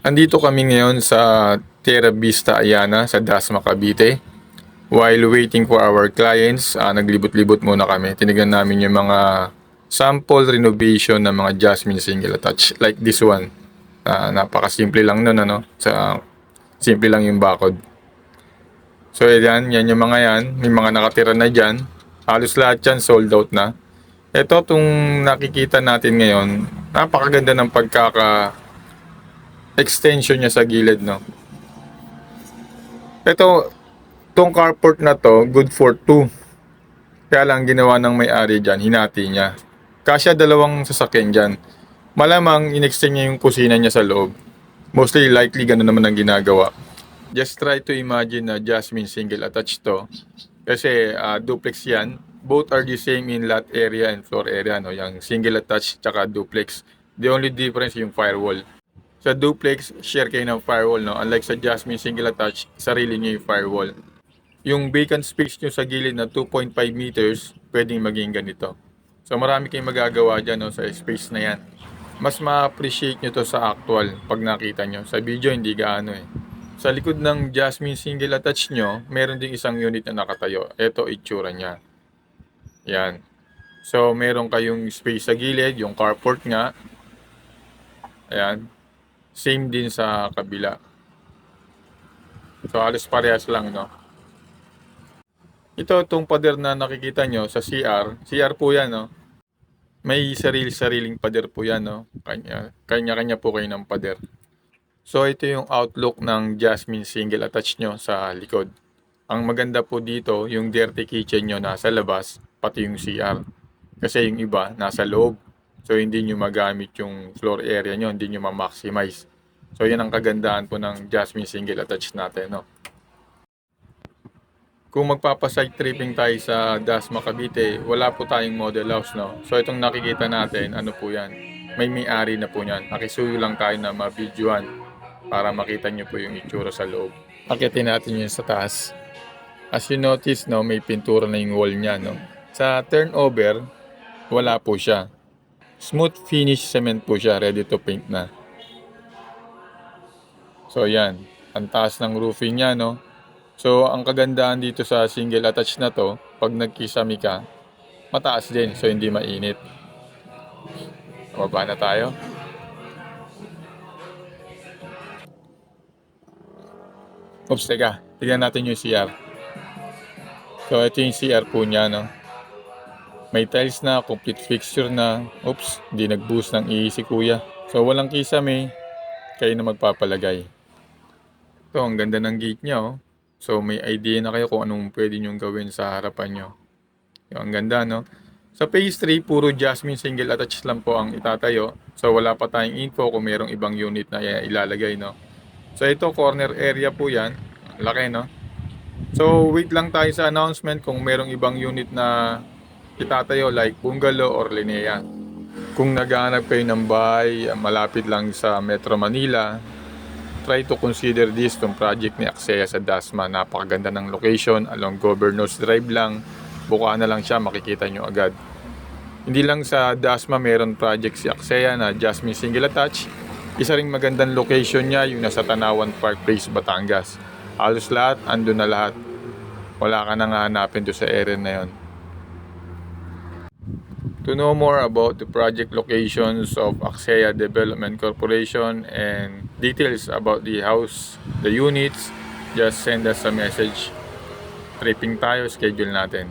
Andito kami ngayon sa Terra Vista Ayana sa Dasma Cavite. While waiting for our clients, naglibot-libot muna kami. Tinignan namin yung mga sample renovation ng mga Jasmine single attach like this one. Napakasimple lang nun, ano? Simple lang yung bakod. So yan yung mga yan. May mga nakatira na dyan. Halos lahat yan sold out na. Ito itong nakikita natin ngayon, napakaganda ng extension niya sa gilid, no? Itong carport na to, good for 2. Kaya lang ginawa ng may-ari dyan, hinati niya. Kasya dalawang sasakyan dyan. Malamang in-extend niya yung kusina niya sa loob. Mostly likely ganun naman ang ginagawa. Just try to imagine na Jasmine single attached to. Kasi duplex yan. Both are the same in lot area and floor area, no? Yung single attached tsaka duplex. The only difference yung firewall. Sa duplex, share kayo ng firewall, no? Unlike sa Jasmine single attached, sarili niyo yung firewall. Yung vacant space nyo sa gilid na 2.5 meters, pwedeng maging ganito. So marami kayong magagawa dyan, no, sa space na yan. Mas ma-appreciate nyo to sa actual pag nakita nyo. Sa video, hindi gaano eh. Sa likod ng Jasmine single attached nyo, meron ding isang unit na nakatayo. Ito, itsura niya. Yan. So meron kayong space sa gilid, yung carport nga. Ayan. Same din sa kabila. So halos parehas lang, no? Itong pader na nakikita nyo sa CR po yan, no? May sariling pader po yan, no? Kanya-kanya po kayo ng pader. So ito yung outlook ng Jasmine single attached nyo sa likod. Ang maganda po dito, yung dirty kitchen nyo nasa labas, pati yung CR. Kasi yung iba, nasa loob. So hindi nyo magamit yung floor area nyo, hindi nyo ma-maximize. So yan ang kagandahan po ng Jasmine single attached natin, no? Kung magpapasite tripping tayo sa Dasma Cavite, wala po tayong model house, no? So itong nakikita natin, ano po yan? May-ari na po yan. Nakisuyo lang tayo na ma-videoan para makita nyo po yung itsura sa loob. Akitin natin yun sa taas. As you notice, no, may pintura na yung wall niya, no? Sa turnover, wala po siya. Smooth finish cement po siya, ready to paint na. So yan, ang taas ng roofing niya, no? So, ang kagandahan dito sa single attach na to, pag nagkisami ka, mataas din, so hindi mainit. Baba na tayo. Oops, teka. Tignan natin yung CR. So, ito yung CR po niya, no? May tiles na, complete fixture na. Oops, hindi nag-boost ng ihi si kuya. So, walang kisame, kayo na magpapalagay. Ito, ang ganda ng gate niya, oh. So, may idea na kayo kung anong pwede nyong gawin sa harapan nyo. Yung, ang ganda, no? Sa phase 3, puro Jasmine single attached lang po ang itatayo. So, wala pa tayong info kung mayroong ibang unit na ilalagay, no? So, ito, corner area po yan. Laki, no? So, wait lang tayo sa announcement kung mayroong ibang unit na itatayo like bungalow or linea. Kung naghahanap kayo ng bahay malapit lang sa Metro Manila, try to consider this, tong project ni Aksaya sa Dasma. Napakaganda ng location, along Governor's Drive lang. Buka na lang siya, makikita nyo agad. Hindi lang sa Dasma meron project si Aksaya na Jasmine single attach. Isa ring magandang location niya, yung nasa Tanawan Park Place, Batangas. Halos lahat, andun na lahat. Wala ka nang hahanapin doon sa area na yon. To know more about the project locations of Aksaya Development Corporation and details about the house, the units, just send us a message. Tripping tayo, schedule natin.